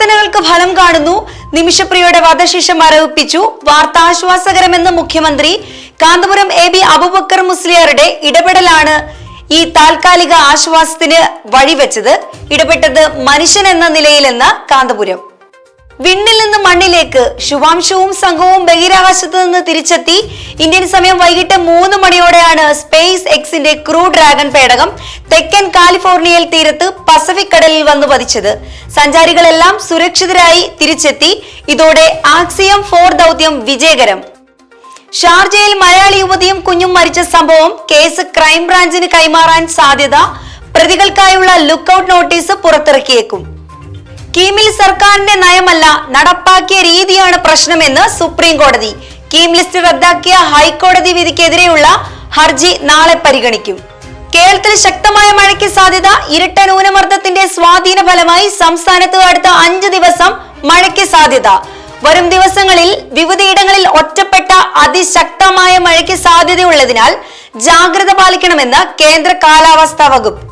പ്രാർത്ഥനകൾക്ക് ഫലം കാണുന്നു. നിമിഷപ്രിയയുടെ വധശിക്ഷ മരവിപ്പിച്ചു. വാർത്ത ആശ്വാസകരമെന്ന് മുഖ്യമന്ത്രി. കാന്തപുരം AB അബൂബക്കർ മുസ്ലിയാരുടെ ഇടപെടലാണ് ഈ താൽക്കാലിക ആശ്വാസത്തിന് വഴിവെച്ചത്. ഇടപെട്ടത് മനുഷ്യൻ എന്ന നിലയിലെന്ന് കാന്തപുരം. വിണ്ണിൽ നിന്ന് മണ്ണിലേക്ക് ശുഭാംശുവും സംഘവും ബഹിരാകാശത്ത് നിന്ന് തിരിച്ചെത്തി. ഇന്ത്യൻ സമയം വൈകിട്ട് 3 മണിയോടെയാണ് സ്പേസ് എക്സിന്റെ ക്രൂ ഡ്രാഗൺ പേടകം തെക്കൻ കാലിഫോർണിയയിൽ തീരത്ത് പസഫിക് കടലിൽ വന്നു പതിച്ചത്. സഞ്ചാരികളെല്ലാം സുരക്ഷിതരായി തിരിച്ചെത്തി. ഇതോടെ ആക്സിയം 4 ദൗത്യം വിജയകരം. ഷാർജയിൽ മലയാളി യുവതിയും കുഞ്ഞും മരിച്ച സംഭവം കേസ് ക്രൈംബ്രാഞ്ചിന് കൈമാറാൻ സാധ്യത. പ്രതികൾക്കായുള്ള ലുക്കൌട്ട് നോട്ടീസ് പുറത്തിറക്കിയേക്കും. കീമിൽ സർക്കാരിന്റെ നയമല്ല, നടപ്പാക്കിയ രീതിയാണ് പ്രശ്നമെന്ന് സുപ്രീം കോടതി. കീം ലിസ്റ്റ് റദ്ദാക്കിയ ഹൈക്കോടതി വിധിക്കെതിരെയുള്ള ഹർജി നാളെ പരിഗണിക്കും. കേരളത്തിൽ ശക്തമായ മഴയ്ക്ക് സാധ്യത. ഇരട്ട ന്യൂനമർദ്ദത്തിന്റെ സ്വാധീന ഫലമായി സംസ്ഥാനത്ത് അടുത്ത 5 ദിവസം മഴയ്ക്ക് സാധ്യത. വരും ദിവസങ്ങളിൽ വിവിധയിടങ്ങളിൽ ഒറ്റപ്പെട്ട അതിശക്തമായ മഴയ്ക്ക് സാധ്യതയുള്ളതിനാൽ ജാഗ്രത പാലിക്കണമെന്ന് കേന്ദ്ര കാലാവസ്ഥാ വകുപ്പ്.